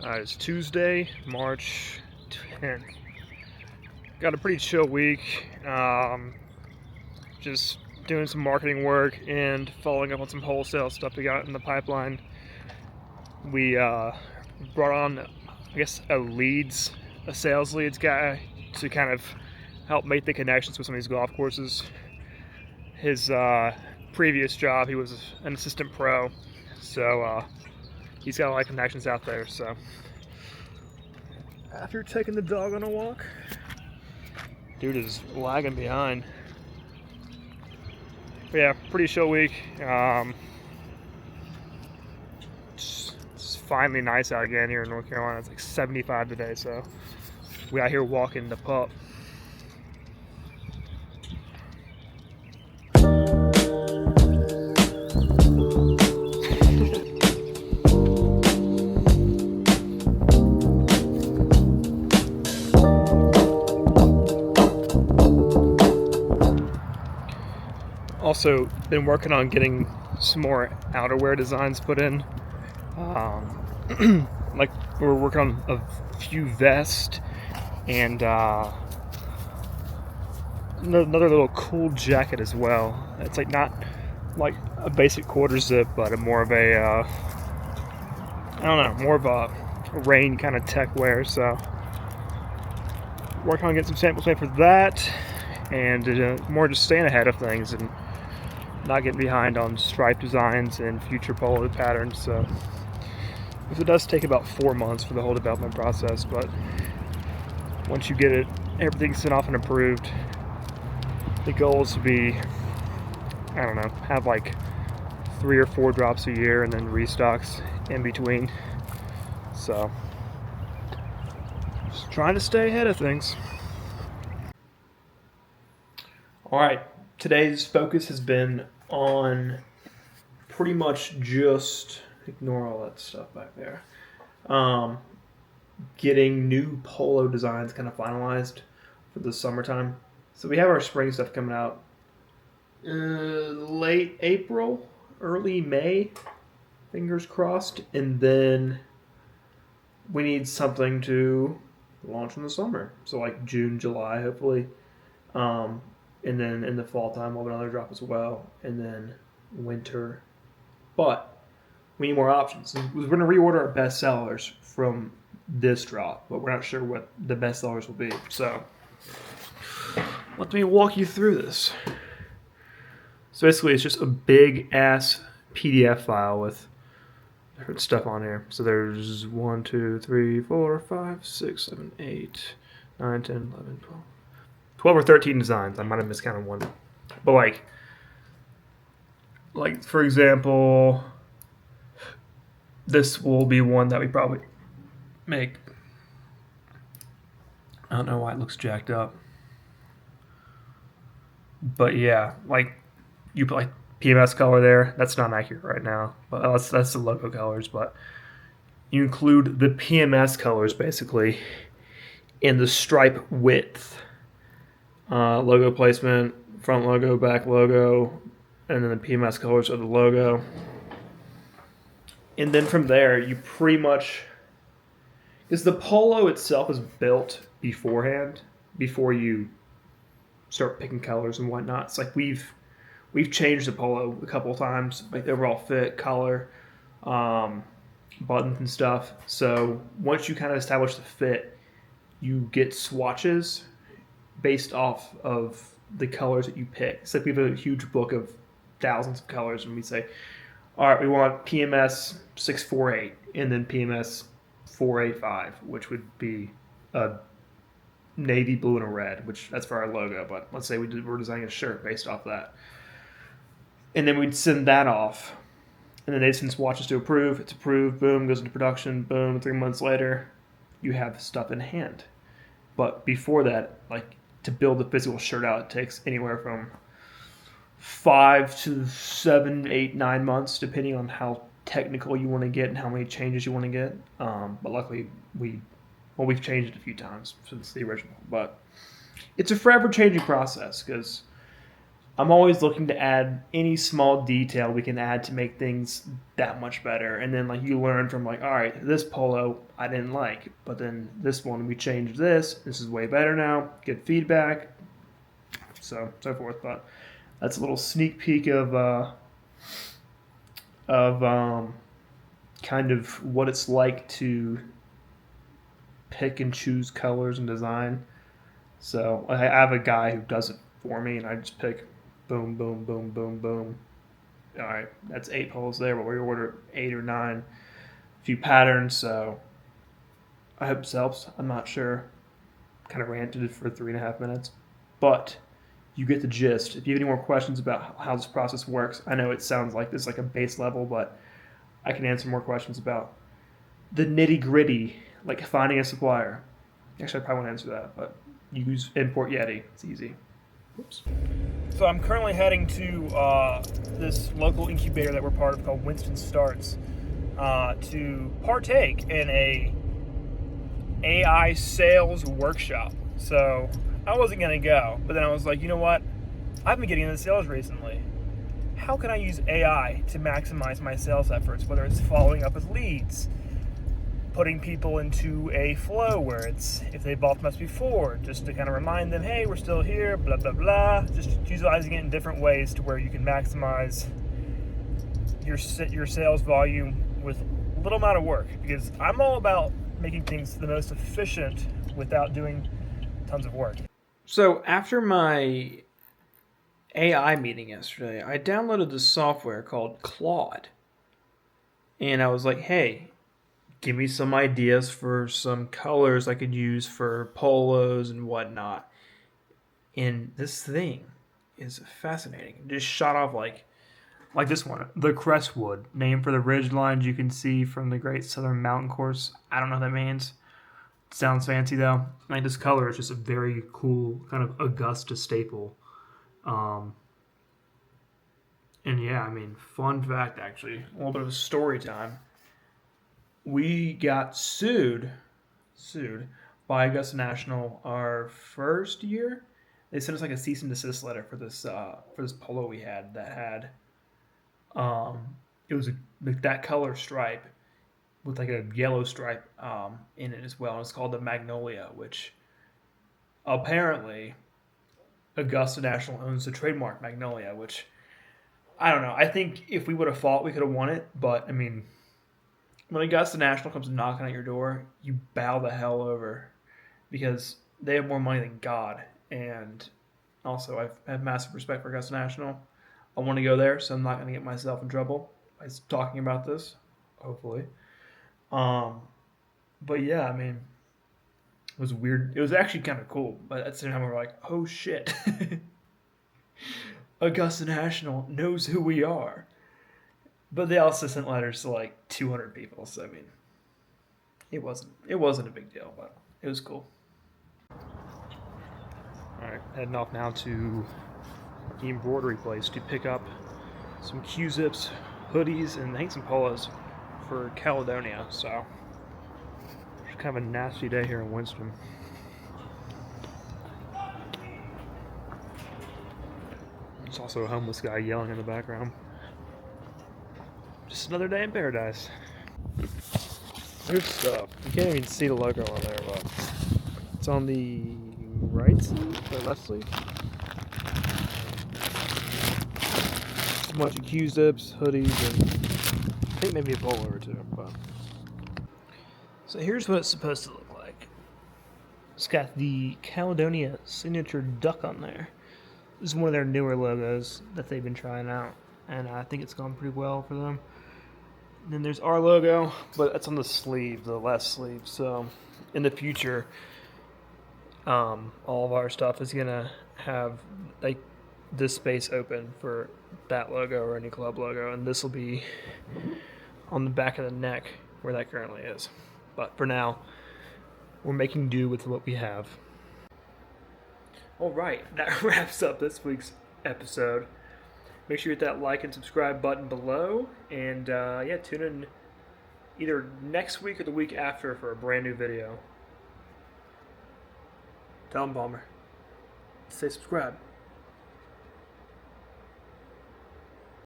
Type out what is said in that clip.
It's Tuesday, March 10th. Got a pretty chill week. Just doing some marketing work and following up on some wholesale stuff we got in the pipeline. We brought on, I guess, a sales leads guy to kind of help make the connections with some of these golf courses. His previous job, he was an assistant pro, so he's got a lot of connections out there. So after taking the dog on a walk, dude is lagging behind. But yeah, pretty chill week. It's finally nice out again here in North Carolina. It's like 75 today, so we out here walking the pup. Also been working on getting some more outerwear designs put in. Like we're working on a few vests and another little cool jacket as well. It's like not like a basic quarter zip, but a more of a I don't know, more of a rain kind of tech wear. So working on getting some samples made for that, and more just staying ahead of things and not getting behind on stripe designs and future polo patterns. So it does take about 4 months for the whole development process, but once you get it, everything sent off and approved, the goal is to be, I don't know, have like 3 or 4 drops a year and then restocks in between. So just trying to stay ahead of things. All right, today's focus has been on pretty much just, ignore all that stuff back there, getting new polo designs kind of finalized for the summertime. So we have our spring stuff coming out late April, early May, fingers crossed, and then we need something to launch in the summer. So like June, July, hopefully. And then in the fall time, we'll have another drop as well. And then winter. But we need more options. We're going to reorder our best sellers from this drop, but we're not sure what the best sellers will be. So let me walk you through this. So basically, it's just a big ass PDF file with different stuff on here. So there's 1, 2, 3, 4, 5, 6, 7, 8, 9, 10, 11, 12 or 13 designs. I might have miscounted one. But like for example, this will be one that we probably make. I don't know why it looks jacked up. But yeah, like you put like PMS color there. That's not accurate right now. But that's the logo colors. But you include the PMS colors basically in the stripe width. Logo placement, front logo, back logo, and then the PMS colors of the logo. And then from there, you pretty much, because the polo itself is built beforehand, before you start picking colors and whatnot. It's like we've changed the polo a couple of times, like the overall fit, color, buttons and stuff. So once you kind of establish the fit, you get swatches based off of the colors that you pick. It's like we have a huge book of thousands of colors, and we say, all right, we want PMS 648 and then PMS 485, which would be a navy blue and a red, which that's for our logo. But let's say we're designing a shirt based off that. And then we'd send that off. And then they'd send swatches to approve. It's approved, boom, goes into production, boom, 3 months later, you have stuff in hand. But before that, like to build the physical shirt out, it takes anywhere from 5 to 7, 8, 9 months, depending on how technical you want to get and how many changes you want to get. But luckily, we've changed it a few times since the original. But it's a forever changing process because I'm always looking to add any small detail we can add to make things that much better. And then like you learn from like, all right, this polo I didn't like, but then this one we changed this. This is way better now. Good feedback. So forth. But that's a little sneak peek of kind of what it's like to pick and choose colors and design. So I have a guy who does it for me, and I just pick boom, boom, boom, boom, boom. All right, that's 8 poles there, but we order 8 or 9. A few patterns, so I hope this helps. I'm not sure. Kind of ranted for 3.5 minutes, but you get the gist. If you have any more questions about how this process works, I know it sounds like this is like a base level, but I can answer more questions about the nitty gritty, like finding a supplier. Actually, I probably won't answer that, but you use Import Yeti. It's easy. Oops. So I'm currently heading to this local incubator that we're part of called Winston Starts to partake in a AI sales workshop. So I wasn't going to go, but then I was like, you know what? I've been getting into sales recently. How can I use AI to maximize my sales efforts, whether it's following up with leads, putting people into a flow where it's, if they bought from us before, just to kind of remind them, hey, we're still here, blah, blah, blah. Just utilizing it in different ways to where you can maximize your sales volume with a little amount of work. Because I'm all about making things the most efficient without doing tons of work. So after my AI meeting yesterday, I downloaded this software called Claude. And I was like, hey, give me some ideas for some colors I could use for polos and whatnot. And this thing is fascinating. It just shot off like this one, the Crestwood, named for the ridge lines you can see from the Great Southern Mountain Course. I don't know what that means. It sounds fancy though. Like this color is just a very cool kind of Augusta staple. And yeah, I mean, fun fact actually, a little bit of a story time. We got sued by Augusta National our first year. They sent us like a cease and desist letter for this polo we had that had it was that color stripe with like a yellow stripe in it as well. And it's called the Magnolia, which apparently Augusta National owns the trademark Magnolia, which I don't know. I think if we would have fought, we could have won it. But I mean, when Augusta National comes knocking at your door, you bow the hell over because they have more money than God. And also, I have massive respect for Augusta National. I want to go there, so I'm not going to get myself in trouble by talking about this, hopefully. But yeah, I mean, it was weird. It was actually kind of cool, but at the same time, we were like, oh shit. Augusta National knows who we are. But they also sent letters to like 200 people, so I mean, it wasn't a big deal, but it was cool. All right, heading off now to the embroidery place to pick up some Q-zips, hoodies, and I think some polos for Caledonia. So it's kind of a nasty day here in Winston. There's also a homeless guy yelling in the background. Just another day in paradise. Good stuff. You can't even see the logo on there, but it's on the right sleeve or left sleeve. A bunch of Q-zips, hoodies, and I think maybe a polo or two. But so here's what it's supposed to look like. It's got the Caledonia signature duck on there. This is one of their newer logos that they've been trying out, and I think it's gone pretty well for them. And then there's our logo, but that's on the sleeve, the left sleeve. So in the future, all of our stuff is gonna have like this space open for that logo or any club logo, and this will be on the back of the neck where that currently is. But for now, we're making do with what we have. All right, that wraps up this week's episode. Make sure you hit that like and subscribe button below. And yeah, tune in either next week or the week after for a brand new video. Tell them, Palmer. Say subscribe.